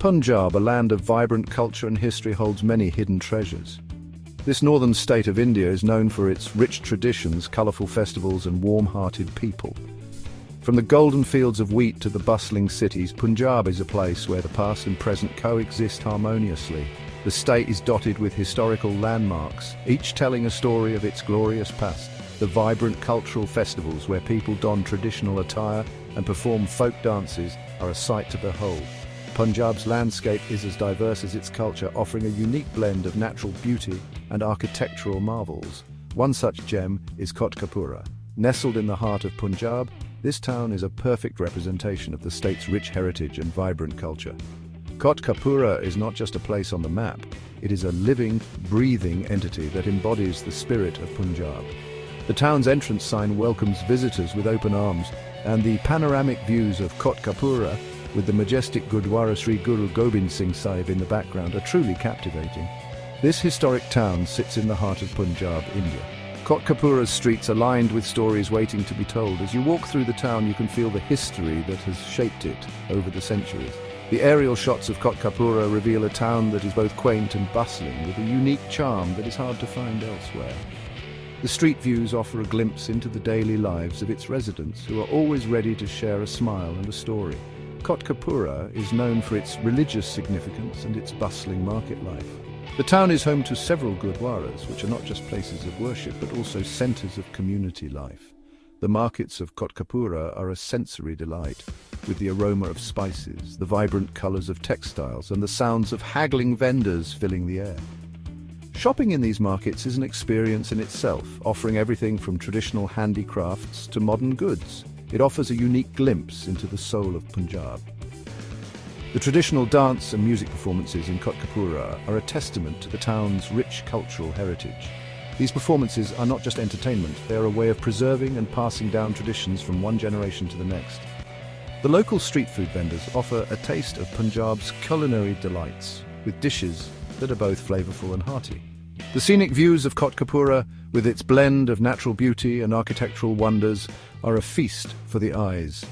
Punjab, a land of vibrant culture and history, holds many hidden treasures. This northern state of India is known for its rich traditions, colourful festivals and warm-hearted people. From the golden fields of wheat to the bustling cities, Punjab is a place where the past and present coexist harmoniously. The state is dotted with historical landmarks, each telling a story of its glorious past. The vibrant cultural festivals where people don traditional attire and perform folk dances are a sight to behold. Punjab's landscape is as diverse as its culture, offering a unique blend of natural beauty and architectural marvels. One such gem is Kot Kapura. Nestled in the heart of Punjab, this town is a perfect representation of the state's rich heritage and vibrant culture. Kot Kapura is not just a place on the map, it is a living, breathing entity that embodies the spirit of Punjab. The town's entrance sign welcomes visitors with open arms, and the panoramic views of Kot Kapura, with the majestic Gurdwara Sri Guru Gobind Singh Sahib in the background, are truly captivating. This historic town sits in the heart of Punjab, India. Kot Kapura's streets are lined with stories waiting to be told. As you walk through the town, you can feel the history that has shaped it over the centuries. The aerial shots of Kot Kapura reveal a town that is both quaint and bustling, with a unique charm that is hard to find elsewhere. The street views offer a glimpse into the daily lives of its residents, who are always ready to share a smile and a story. Kot Kapura is known for its religious significance and its bustling market life. The town is home to several gurdwaras, which are not just places of worship but also centres of community life. The markets of Kot Kapura are a sensory delight, with the aroma of spices, the vibrant colours of textiles and the sounds of haggling vendors filling the air. Shopping in these markets is an experience in itself, offering everything from traditional handicrafts to modern goods. It offers a unique glimpse into the soul of Punjab. The traditional dance and music performances in Kot Kapura are a testament to the town's rich cultural heritage. These performances are not just entertainment, they are a way of preserving and passing down traditions from one generation to the next. The local street food vendors offer a taste of Punjab's culinary delights, with dishes that are both flavourful and hearty. The scenic views of Kot Kapura, with its blend of natural beauty and architectural wonders, are a feast for the eyes.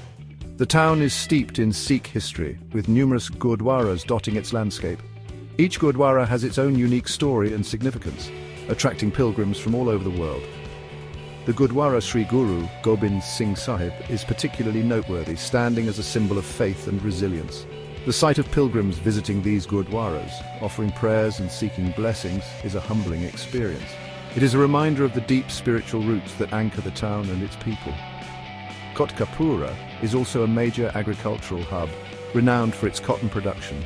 The town is steeped in Sikh history, with numerous gurdwaras dotting its landscape. Each gurdwara has its own unique story and significance, attracting pilgrims from all over the world. The Gurdwara Sri Guru Gobind Singh Sahib is particularly noteworthy, standing as a symbol of faith and resilience. The sight of pilgrims visiting these gurdwaras, offering prayers and seeking blessings, is a humbling experience. It is a reminder of the deep spiritual roots that anchor the town and its people. Kot Kapura is also a major agricultural hub, renowned for its cotton production.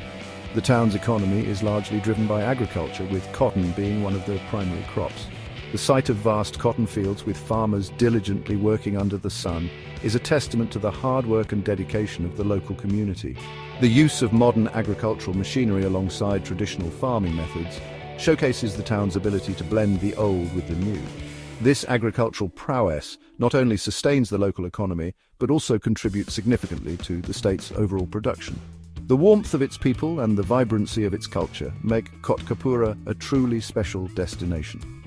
The town's economy is largely driven by agriculture, with cotton being one of the primary crops. The sight of vast cotton fields with farmers diligently working under the sun is a testament to the hard work and dedication of the local community. The use of modern agricultural machinery alongside traditional farming methods showcases the town's ability to blend the old with the new. This agricultural prowess not only sustains the local economy, but also contributes significantly to the state's overall production. The warmth of its people and the vibrancy of its culture make Kot Kapura a truly special destination.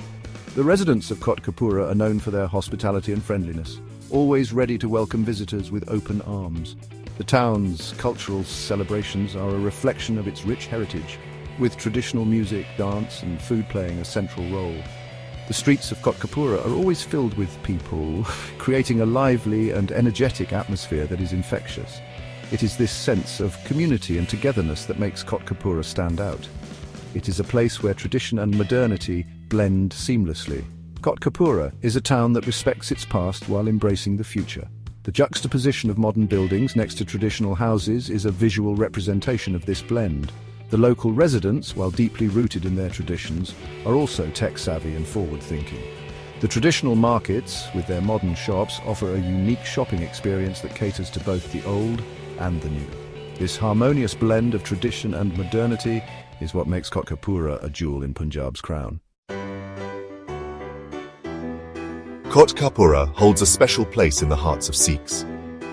The residents of Kot Kapura are known for their hospitality and friendliness, always ready to welcome visitors with open arms. The town's cultural celebrations are a reflection of its rich heritage, with traditional music, dance and food playing a central role. The streets of Kot Kapura are always filled with people, creating a lively and energetic atmosphere that is infectious. It is this sense of community and togetherness that makes Kot Kapura stand out. It is a place where tradition and modernity blend seamlessly. Kot Kapura is a town that respects its past while embracing the future. The juxtaposition of modern buildings next to traditional houses is a visual representation of this blend. The local residents, while deeply rooted in their traditions, are also tech-savvy and forward-thinking. The traditional markets, with their modern shops, offer a unique shopping experience that caters to both the old and the new. This harmonious blend of tradition and modernity is what makes Kot Kapura a jewel in Punjab's crown. Kot Kapura holds a special place in the hearts of Sikhs.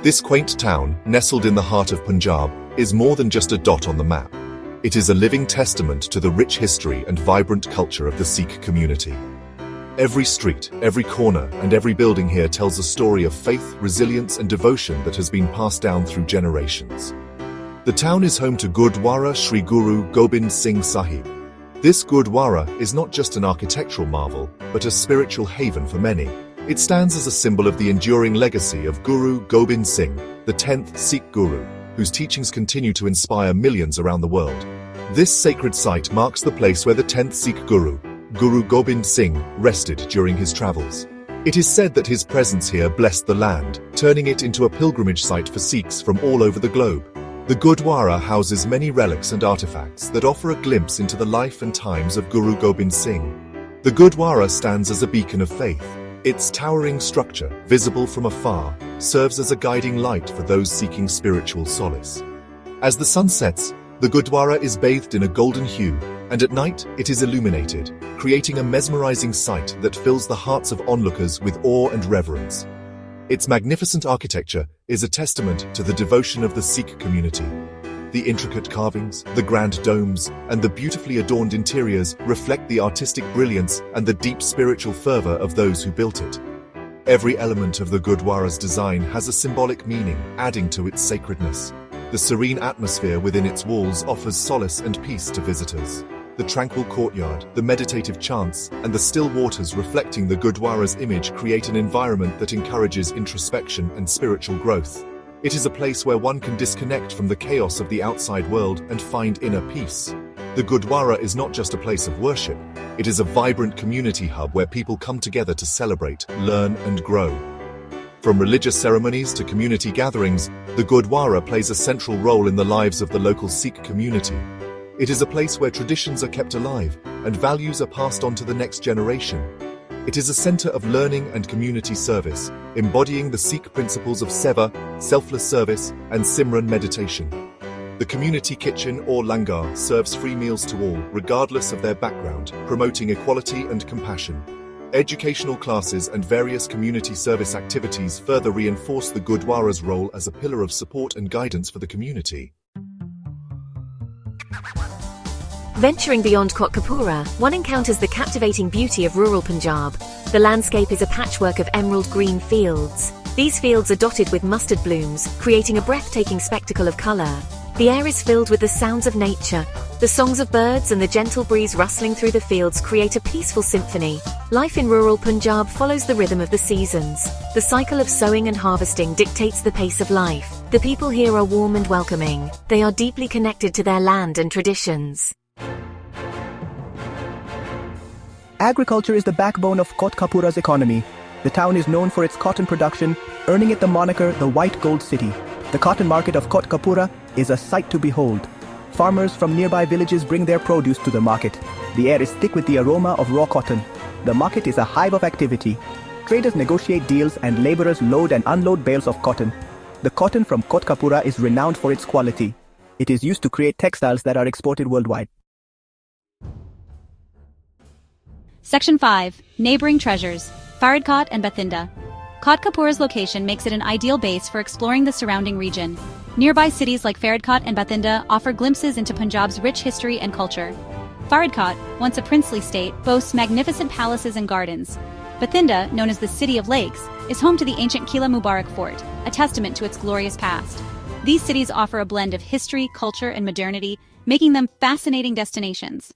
This quaint town, nestled in the heart of Punjab, is more than just a dot on the map. It is a living testament to the rich history and vibrant culture of the Sikh community. Every street, every corner, and every building here tells a story of faith, resilience, and devotion that has been passed down through generations. The town is home to Gurdwara Sri Guru Gobind Singh Sahib. This Gurdwara is not just an architectural marvel, but a spiritual haven for many. It stands as a symbol of the enduring legacy of Guru Gobind Singh, the 10th Sikh Guru, whose teachings continue to inspire millions around the world. This sacred site marks the place where the 10th Sikh Guru, Guru Gobind Singh, rested during his travels. It is said that his presence here blessed the land, turning it into a pilgrimage site for Sikhs from all over the globe. The Gurdwara houses many relics and artifacts that offer a glimpse into the life and times of Guru Gobind Singh. The Gurdwara stands as a beacon of faith. Its towering structure, visible from afar, serves as a guiding light for those seeking spiritual solace. As the sun sets, the Gurdwara is bathed in a golden hue, and at night it is illuminated, creating a mesmerizing sight that fills the hearts of onlookers with awe and reverence. Its magnificent architecture is a testament to the devotion of the Sikh community. The intricate carvings, the grand domes, and the beautifully adorned interiors reflect the artistic brilliance and the deep spiritual fervor of those who built it. Every element of the Gurdwara's design has a symbolic meaning, adding to its sacredness. The serene atmosphere within its walls offers solace and peace to visitors. The tranquil courtyard, the meditative chants, and the still waters reflecting the Gurdwara's image create an environment that encourages introspection and spiritual growth. It is a place where one can disconnect from the chaos of the outside world and find inner peace. The Gurdwara is not just a place of worship, it is a vibrant community hub where people come together to celebrate, learn, and grow. From religious ceremonies to community gatherings, the Gurdwara plays a central role in the lives of the local Sikh community. It is a place where traditions are kept alive and values are passed on to the next generation. It is a center of learning and community service, embodying the Sikh principles of seva, selfless service, and Simran meditation. The community kitchen or langar serves free meals to all, regardless of their background, promoting equality and compassion. Educational classes and various community service activities further reinforce the Gurdwara's role as a pillar of support and guidance for the community. Venturing beyond Kot Kapura, one encounters the captivating beauty of rural Punjab. The landscape is a patchwork of emerald green fields. These fields are dotted with mustard blooms, creating a breathtaking spectacle of colour. The air is filled with the sounds of nature. The songs of birds and the gentle breeze rustling through the fields create a peaceful symphony. Life in rural Punjab follows the rhythm of the seasons. The cycle of sowing and harvesting dictates the pace of life. The people here are warm and welcoming. They are deeply connected to their land and traditions. Agriculture is the backbone of Kot Kapura's economy. The town is known for its cotton production, earning it the moniker the White Gold City. The cotton market of Kot Kapura is a sight to behold. Farmers from nearby villages bring their produce to the market. The air is thick with the aroma of raw cotton. The market is a hive of activity. Traders negotiate deals and laborers load and unload bales of cotton. The cotton from Kot Kapura is renowned for its quality. It is used to create textiles that are exported worldwide. Section 5. Neighboring treasures. Faridkot and Bathinda. Kot Kapura's location makes it an ideal base for exploring the surrounding region. Nearby cities like Faridkot and Bathinda offer glimpses into Punjab's rich history and culture. Faridkot, once a princely state, boasts magnificent palaces and gardens. Bathinda, known as the City of Lakes, is home to the ancient Kila Mubarak Fort, a testament to its glorious past. These cities offer a blend of history, culture, and modernity, making them fascinating destinations.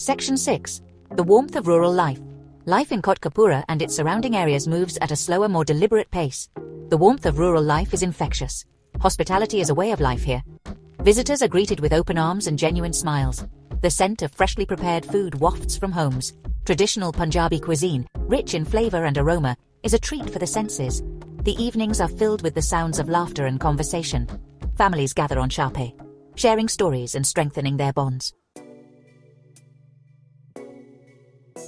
Section 6. The warmth of rural life. Life in Kot Kapura and its surrounding areas moves at a slower, more deliberate pace. The warmth of rural life is infectious. Hospitality is a way of life here. Visitors are greeted with open arms and genuine smiles. The scent of freshly prepared food wafts from homes. Traditional Punjabi cuisine, rich in flavor and aroma, is a treat for the senses. The evenings are filled with the sounds of laughter and conversation. Families gather on Chape, sharing stories and strengthening their bonds.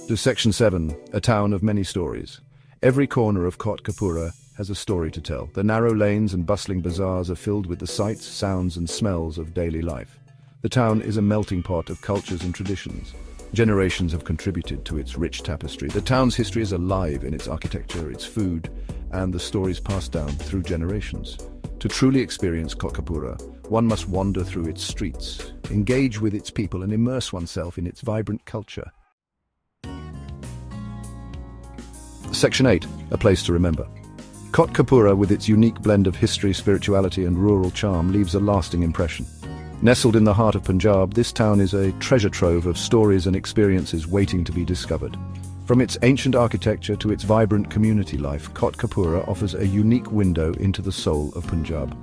To Section 7, a town of many stories. Every corner of Kot Kapura has a story to tell. The narrow lanes and bustling bazaars are filled with the sights, sounds and smells of daily life. The town is a melting pot of cultures and traditions. Generations have contributed to its rich tapestry. The town's history is alive in its architecture, its food, and the stories passed down through generations. To truly experience Kot Kapura, one must wander through its streets, engage with its people and immerse oneself in its vibrant culture. Section 8, a place to remember. Kot Kapura, with its unique blend of history, spirituality and rural charm, leaves a lasting impression. Nestled in the heart of Punjab, this town is a treasure trove of stories and experiences waiting to be discovered. From its ancient architecture to its vibrant community life, Kot Kapura offers a unique window into the soul of Punjab.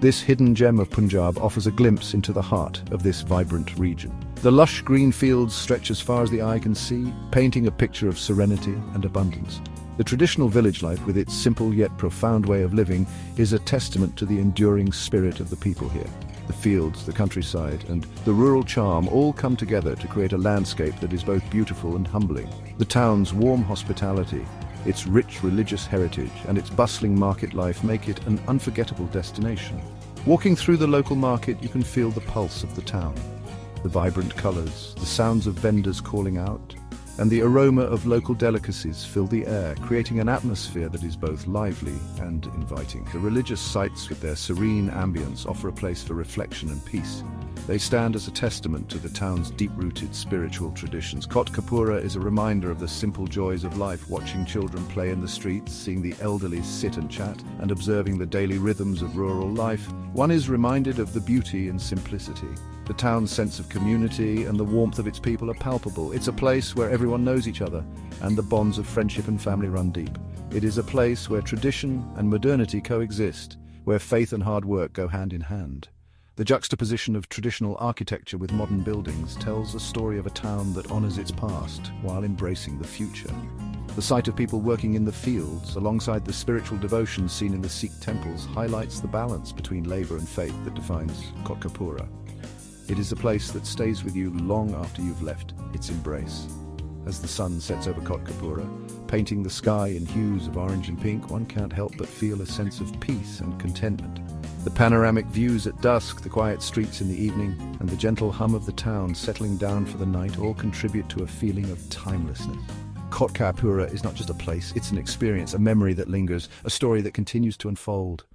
This hidden gem of Punjab offers a glimpse into the heart of this vibrant region. The lush green fields stretch as far as the eye can see, painting a picture of serenity and abundance. The traditional village life, with its simple yet profound way of living, is a testament to the enduring spirit of the people here. The fields, the countryside, and the rural charm all come together to create a landscape that is both beautiful and humbling. The town's warm hospitality, its rich religious heritage, and its bustling market life make it an unforgettable destination. Walking through the local market, you can feel the pulse of the town. The vibrant colors, the sounds of vendors calling out, and the aroma of local delicacies fill the air, creating an atmosphere that is both lively and inviting. The religious sites, with their serene ambience, offer a place for reflection and peace. They stand as a testament to the town's deep-rooted spiritual traditions. Kot Kapura is a reminder of the simple joys of life, watching children play in the streets, seeing the elderly sit and chat, and observing the daily rhythms of rural life. One is reminded of the beauty and simplicity. The town's sense of community and the warmth of its people are palpable. It's a place where everyone knows each other, and the bonds of friendship and family run deep. It is a place where tradition and modernity coexist, where faith and hard work go hand in hand. The juxtaposition of traditional architecture with modern buildings tells a story of a town that honors its past while embracing the future. The sight of people working in the fields, alongside the spiritual devotion seen in the Sikh temples, highlights the balance between labor and faith that defines Kot Kapura. It is a place that stays with you long after you've left its embrace. As the sun sets over Kot Kapura, painting the sky in hues of orange and pink, one can't help but feel a sense of peace and contentment. The panoramic views at dusk, the quiet streets in the evening, and the gentle hum of the town settling down for the night all contribute to a feeling of timelessness. Kot Kapura is not just a place, it's an experience, a memory that lingers, a story that continues to unfold.